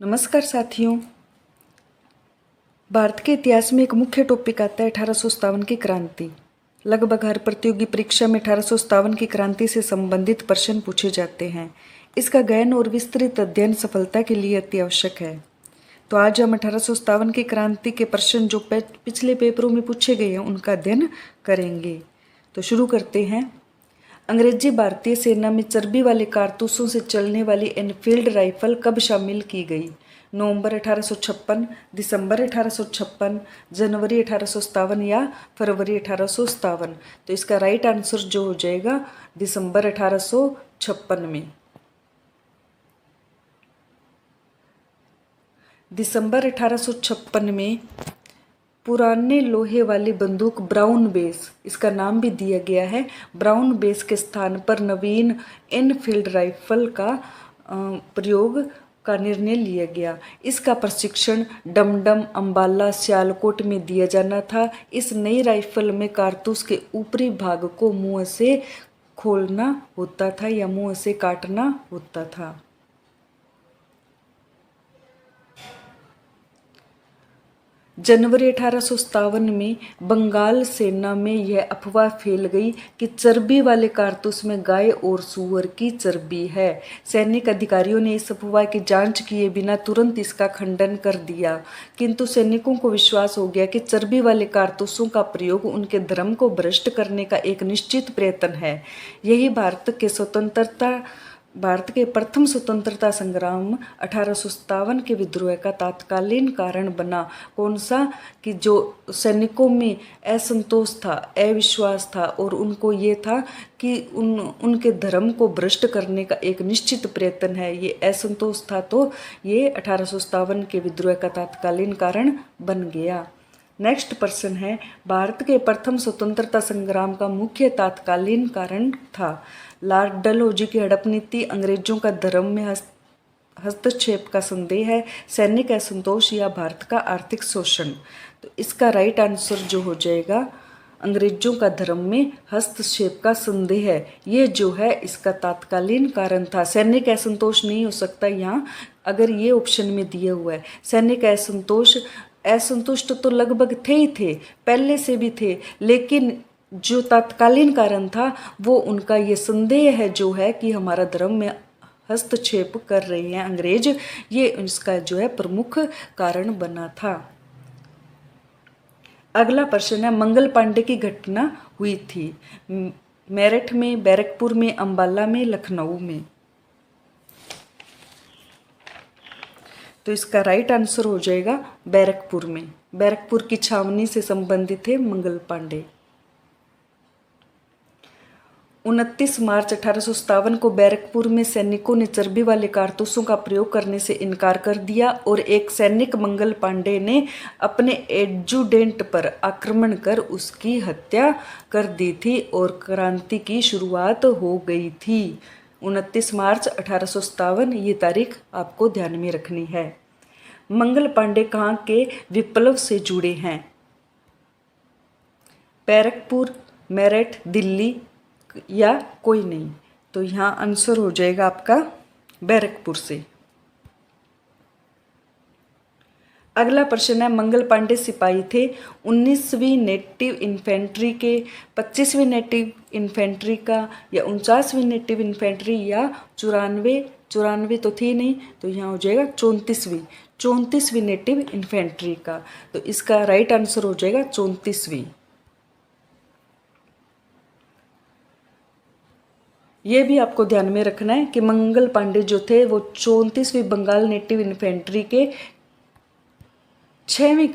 नमस्कार साथियों। भारत के इतिहास में एक मुख्य टॉपिक आता है 1857 की क्रांति। लगभग हर प्रतियोगी परीक्षा में 1857 की क्रांति से संबंधित प्रश्न पूछे जाते हैं। इसका गहन और विस्तृत अध्ययन सफलता के लिए अति आवश्यक है। तो आज हम 1857 की क्रांति के प्रश्न जो पिछले पेपरों में पूछे गए हैं उनका अध्ययन करेंगे। तो शुरू करते हैं। अंग्रेजी भारतीय सेना में चर्बी वाले कारतूसों से चलने वाली एनफील्ड राइफल कब शामिल की गई? नवंबर 1856, दिसंबर 1856, जनवरी 1857 या फरवरी 1857? तो इसका राइट आंसर जो हो जाएगा दिसंबर 1856 में। दिसंबर 1856 में पुराने लोहे वाली बंदूक ब्राउन बेस, इसका नाम भी दिया गया है, ब्राउन बेस के स्थान पर नवीन एनफील्ड राइफल का प्रयोग का निर्णय लिया गया। इसका प्रशिक्षण डमडम, अंबाला, सियालकोट में दिया जाना था। इस नई राइफल में कारतूस के ऊपरी भाग को मुंह से खोलना होता था या मुंह से काटना होता था। जनवरी 1857 में बंगाल सेना में यह अफवाह फैल गई कि चर्बी वाले कारतूस में गाय और सूअर की चर्बी है। सैनिक अधिकारियों ने इस अफवाह की जांच किए बिना तुरंत इसका खंडन कर दिया, किंतु सैनिकों को विश्वास हो गया कि चर्बी वाले कारतूसों का प्रयोग उनके धर्म को भ्रष्ट करने का एक निश्चित प्रयत्न है। यही भारत के प्रथम स्वतंत्रता संग्राम 1857 के विद्रोह का तात्कालीन कारण बना। कौन सा? कि जो सैनिकों में असंतोष था, अविश्वास था और उनको ये था कि उनके धर्म को भ्रष्ट करने का एक निश्चित प्रयत्न है, ये असंतोष था। तो ये 1857 के विद्रोह का तात्कालीन कारण बन गया। नेक्स्ट प्रश्न है, भारत के प्रथम स्वतंत्रता संग्राम का मुख्य तात्कालीन कारण था? लॉर्ड डलहौजी की हड़प नीति, अंग्रेजों का धर्म में हस्तक्षेप का संदेह है, सैनिक असंतोष या भारत का आर्थिक शोषण? तो इसका राइट आंसर जो हो जाएगा अंग्रेजों का धर्म में हस्तक्षेप का संदेह है। ये जो है इसका तात्कालीन कारण था। सैनिक असंतोष नहीं हो सकता यहाँ, अगर ये ऑप्शन में दिया हुआ है। सैनिक असंतुष्ट तो लगभग थे ही थे, पहले से भी थे, लेकिन जो तात्कालीन कारण था वो उनका ये संदेह है जो है कि हमारा धर्म में हस्तक्षेप कर रहे हैं अंग्रेज, ये इसका जो है प्रमुख कारण बना था। अगला प्रश्न है, मंगल पांडे की घटना हुई थी मेरठ में, बैरकपुर में, अंबाला में, लखनऊ में? तो इसका राइट आंसर हो जाएगा बैरकपुर में। बैरकपुर की छावनी से संबंधित थे मंगल पांडे। 29 मार्च 1857 को बैरकपुर में सैनिकों ने चर्बी वाले कारतूसों का प्रयोग करने से इनकार कर दिया और एक सैनिक मंगल पांडे ने अपने एडजुटेंट पर आक्रमण कर उसकी हत्या कर दी थी और क्रांति की शुरुआत हो गई थी। 29 मार्च 1857 ये तारीख आपको ध्यान में रखनी है। मंगल पांडे कहाँ के विप्लव से जुड़े हैं? बैरकपुर, मेरठ, दिल्ली या कोई नहीं? तो यहाँ आंसर हो जाएगा आपका बैरकपुर से। अगला प्रश्न है, मंगल पांडे सिपाही थे 19वीं नेटिव इन्फेंट्री के, 25वीं नेटिव इन्फेंट्री का या 49वीं नेटिव इन्फेंट्री या 94 तो थी नहीं, तो यहाँ हो जाएगा 34वीं नेटिव इन्फेंट्री का। तो इसका राइट आंसर हो जाएगा 34वीं। ये भी आपको ध्यान में रखना है कि मंगल पांडे जो थे वो 34वीं बंगाल नेटिव इन्फेंट्री के 6वीं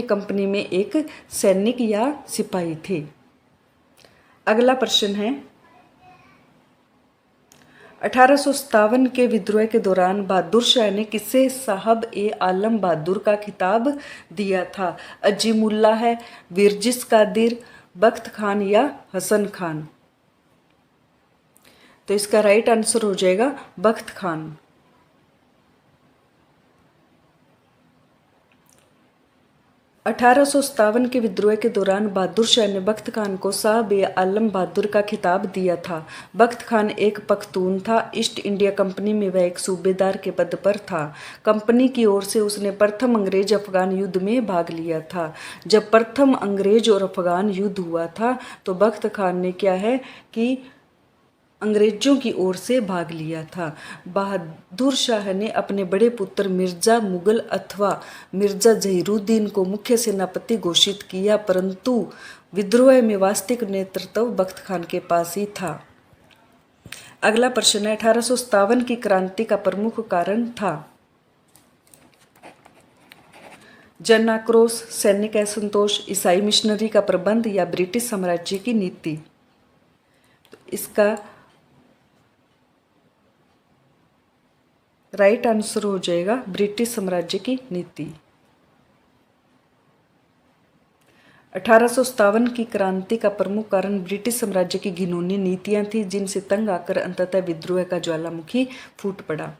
कंपनी में एक सैनिक या सिपाही थे। अगला प्रश्न है, 1857 के विद्रोह के दौरान बहादुर शाह ने किसे साहब ए आलम बहादुर का खिताब दिया था? अजीमुल्ला है, विरजिस कादिर, बख्त खान या हसन खान? तो इसका राइट आंसर हो जाएगा बख्त खान। 1857 के विद्रोह के दौरान बहादुर शाह ने बख्त खान को साहब ए आलम बहादुर का खिताब दिया था। बख्त खान एक पख्तून था। ईस्ट इंडिया कंपनी में वह एक सूबेदार के पद पर था। कंपनी की ओर से उसने प्रथम अंग्रेज अफगान युद्ध में भाग लिया था। जब प्रथम अंग्रेज और अफगान युद्ध हुआ था तो बख्त खान ने क्या है कि अंग्रेजों की ओर से भाग लिया था। बहादुर शाह ने अपने बड़े पुत्र मिर्जा मुगल अथवा मिर्जा जहीरुद्दीन को मुख्य सेनापति घोषित किया, परंतु विद्रोह में वास्तविक नेतृत्व बख्त खान के पास ही था। अगला प्रश्न है 1857 की क्रांति का प्रमुख कारण था। जन आक्रोश, सैनिक असंतोष, ईसाई मिशनरी का प्रबंध या ब्रिटिश साम्राज्य की नीति। तो इसका राइट आंसर हो जाएगा ब्रिटिश साम्राज्य की नीति। 1857 की क्रांति का प्रमुख कारण ब्रिटिश साम्राज्य की घिनौनी नीतियां थी, जिनसे तंग आकर अंततः विद्रोह का ज्वालामुखी फूट पड़ा।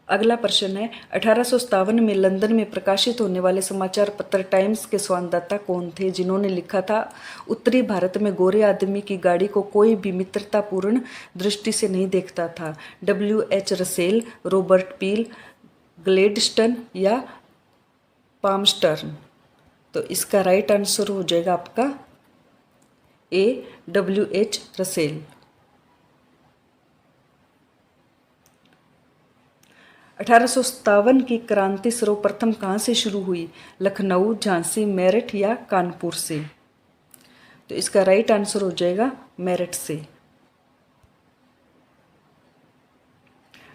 अगला प्रश्न है 1857 में लंदन में प्रकाशित होने वाले समाचार पत्र टाइम्स के संवाददाता कौन थे, जिन्होंने लिखा था उत्तरी भारत में गोरे आदमी की गाड़ी को कोई भी मित्रतापूर्ण दृष्टि से नहीं देखता था। W.H. रसेल, रॉबर्ट पील, ग्लेडस्टन या पामस्टर्न। तो इसका राइट आंसर हो जाएगा आपका ए W.H. रसेल। 1857 की क्रांति सर्वप्रथम कहाँ से शुरू हुई? लखनऊ, झांसी, मेरठ या कानपुर से? तो इसका राइट आंसर हो जाएगा मेरठ से।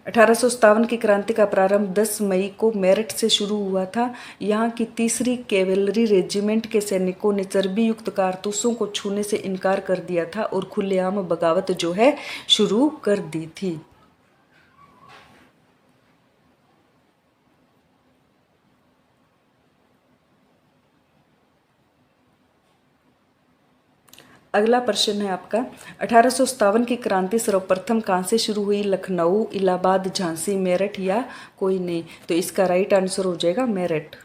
1857 की क्रांति का प्रारंभ 10 मई को मेरठ से शुरू हुआ था। यहाँ की 3री कैवेलरी रेजिमेंट के सैनिकों ने चर्बी युक्त कारतूसों को छूने से इनकार कर दिया था और खुलेआम बगावत जो है शुरू कर दी थी। अगला प्रश्न है आपका 1857 की क्रांति सर्वप्रथम कहाँ से शुरू हुई? लखनऊ, इलाहाबाद, झांसी, मेरठ या कोई नहीं? तो इसका राइट आंसर हो जाएगा मेरठ।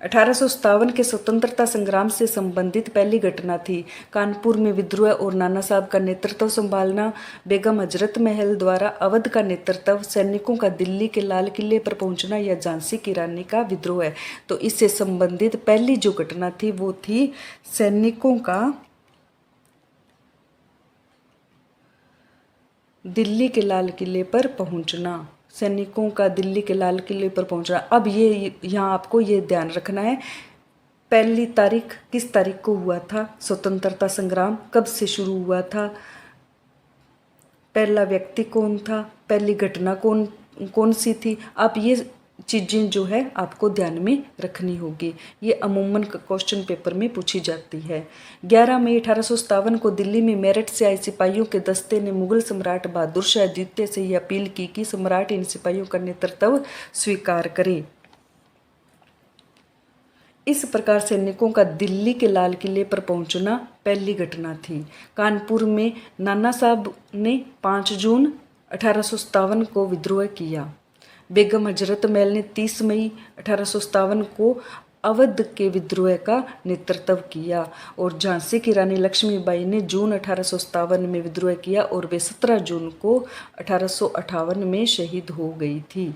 1857 के स्वतंत्रता संग्राम से संबंधित पहली घटना थी कानपुर में विद्रोह और नाना साहब का नेतृत्व संभालना। बेगम हजरत महल द्वारा अवध का नेतृत्व, सैनिकों का दिल्ली के लाल किले पर पहुंचना या झांसी की रानी का विद्रोह। तो इससे संबंधित पहली जो घटना थी वो थी सैनिकों का दिल्ली के लाल किले पर पहुंचना। सैनिकों का दिल्ली के लाल किले पर पहुंचना। अब ये यहाँ आपको ये ध्यान रखना है, पहली तारीख किस तारीख को हुआ था? स्वतंत्रता संग्राम कब से शुरू हुआ था? पहला व्यक्ति कौन था? पहली घटना कौन सी थी? आप ये चीज़ें जो है आपको ध्यान में रखनी होगी। ये अमूमन क्वेश्चन पेपर में पूछी जाती है। 11 मई 1857 को दिल्ली में मेरठ से आए सिपाहियों के दस्ते ने मुगल सम्राट बहादुर शाह द्वितीय से यह अपील की कि सम्राट इन सिपाहियों का नेतृत्व स्वीकार करे। इस प्रकार सैनिकों का दिल्ली के लाल किले पर पहुंचना पहली घटना थी। कानपुर में नाना साहब ने 5 जून 1857 को विद्रोह किया। बेगम हजरत महल ने 30 मई 1857 को अवध के विद्रोह का नेतृत्व किया और झांसी की रानी लक्ष्मीबाई ने जून 1857 में विद्रोह किया और वे 17 जून को 1858 में शहीद हो गई थी।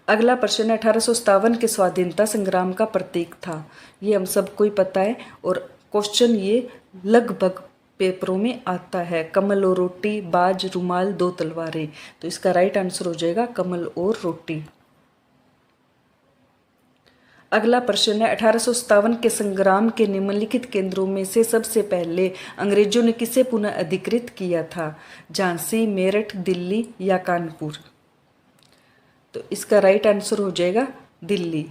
अगला प्रश्न 1857 के स्वाधीनता संग्राम का प्रतीक था। ये हम सबको ही पता है और क्वेश्चन ये लगभग पेपरों में आता है। कमल और रोटी, बाज, रुमाल, 2 तलवारें। तो इसका राइट आंसर हो जाएगा कमल और रोटी। अगला प्रश्न है 1857 के संग्राम के निम्नलिखित केंद्रों में से सबसे पहले अंग्रेजों ने किसे पुनः अधिकृत किया था? झांसी, मेरठ, दिल्ली या कानपुर? तो इसका राइट आंसर हो जाएगा दिल्ली।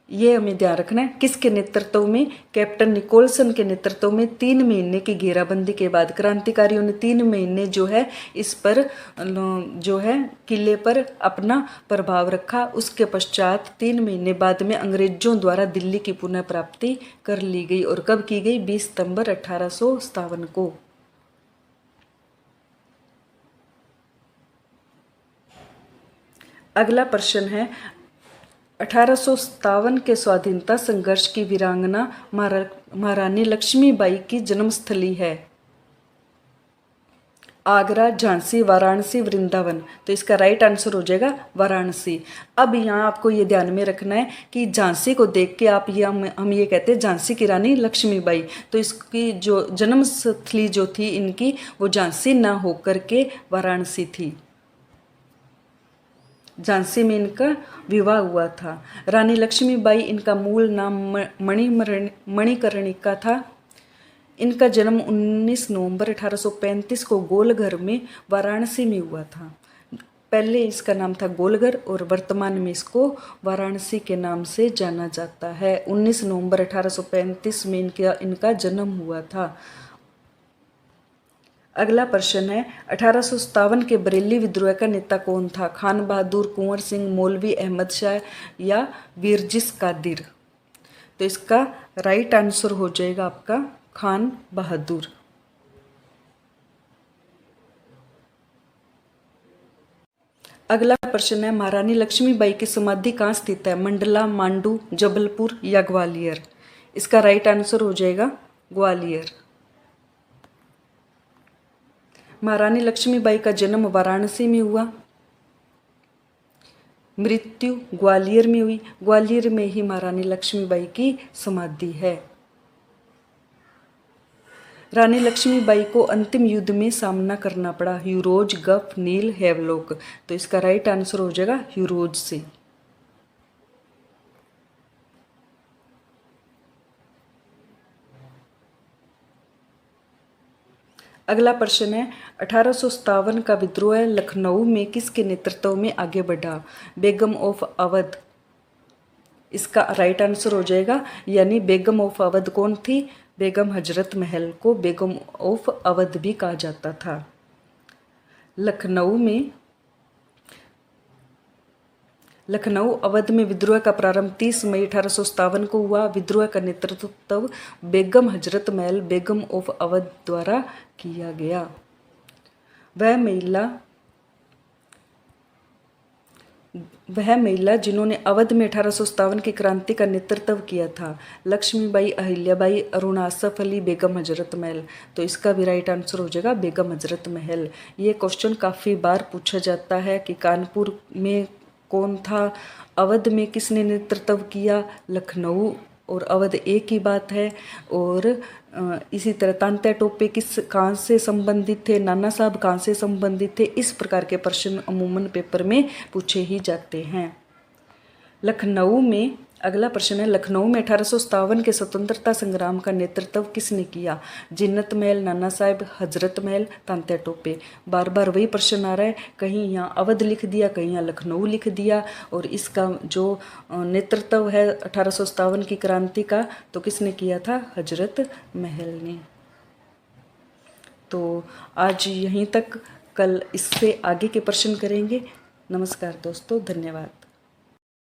ये हमें ध्यान रखना है किसके नेतृत्व में? कैप्टन निकोलसन के नेतृत्व में 3 महीने की घेराबंदी के बाद क्रांतिकारियों ने 3 महीने जो है इस पर जो है किले पर अपना प्रभाव रखा। उसके पश्चात 3 महीने बाद में अंग्रेजों द्वारा दिल्ली की पुनः प्राप्ति कर ली गई और कब की गई? 20 सितंबर 1857 को। अगला प्रश्न है 1857 के स्वाधीनता संघर्ष की वीरांगना महारानी लक्ष्मीबाई की जन्मस्थली है। आगरा, झांसी, वाराणसी, वृंदावन। तो इसका राइट आंसर हो जाएगा वाराणसी। अब यहाँ आपको ये ध्यान में रखना है कि झांसी को देख के आप ये हम ये कहते हैं झांसी की रानी लक्ष्मीबाई, तो इसकी जो जन्मस्थली जो थी इनकी वो झांसी ना होकर के वाराणसी थी। झांसी में इनका विवाह हुआ था। रानी लक्ष्मीबाई इनका मूल नाम मणिकर्णिका था। इनका जन्म 19 नवंबर 1835 को गोलघर में वाराणसी में हुआ था। पहले इसका नाम था गोलघर और वर्तमान में इसको वाराणसी के नाम से जाना जाता है। 19 नवंबर 1835 में इनका जन्म हुआ था। अगला प्रश्न है 1857 के बरेली विद्रोह का नेता कौन था? खान बहादुर, कुंवर सिंह, मौलवी अहमद शाह या वीरजिस कादिर। तो इसका राइट आंसर हो जाएगा आपका खान बहादुर। अगला प्रश्न है महारानी लक्ष्मीबाई की समाधि कहाँ स्थित है? मंडला, मांडू, जबलपुर या ग्वालियर। इसका राइट आंसर हो जाएगा ग्वालियर। महारानी लक्ष्मीबाई का जन्म वाराणसी में हुआ, मृत्यु ग्वालियर में हुई। ग्वालियर में ही महारानी लक्ष्मीबाई की समाधि है। रानी लक्ष्मीबाई को अंतिम युद्ध में सामना करना पड़ा, ह्यूरोज, गफ, नील, हेवलॉक। तो इसका राइट आंसर हो जाएगा ह्यूरोज से। अगला प्रश्न है 1857 का विद्रोह लखनऊ में किसके नेतृत्व में आगे बढ़ा? बेगम ऑफ अवध। इसका राइट आंसर हो जाएगा, यानी बेगम ऑफ अवध कौन थी? बेगम हजरत महल को बेगम ऑफ अवध भी कहा जाता था। लखनऊ अवध में विद्रोह का प्रारंभ 30 मई 1857 को हुआ। विद्रोह का नेतृत्व बेगम हजरत महल बेगम ऑफ अवध द्वारा किया गया। वह महिला जिन्होंने अवध में 1857 की क्रांति का नेतृत्व किया था, लक्ष्मीबाई, अहिल्याबाई, अरुणा आसफ अली, बेगम हजरत महल। तो इसका भी राइट आंसर हो जाएगा बेगम हजरत महल। ये क्वेश्चन काफ़ी बार पूछा जाता है कि कानपुर में कौन था, अवध में किसने नेतृत्व किया। लखनऊ और अवध एक ही बात है। और इसी तरह तांत्या टोपे कहाँ से संबंधित थे, नाना साहब कहाँ से संबंधित थे। इस प्रकार के प्रश्न अमूमन पेपर में पूछे ही जाते हैं। लखनऊ में अगला प्रश्न है लखनऊ में 1857 के स्वतंत्रता संग्राम का नेतृत्व किसने किया? जिन्नत महल, नाना साहब, हजरत महल, तांत्या टोपे। बार बार वही प्रश्न आ रहा है, कहीं यहाँ अवध लिख दिया, कहीं यहाँ लखनऊ लिख दिया। और इसका जो नेतृत्व है 1857 की क्रांति का, तो किसने किया था? हजरत महल ने। तो आज यहीं तक, कल इससे आगे के प्रश्न करेंगे। नमस्कार दोस्तों, धन्यवाद।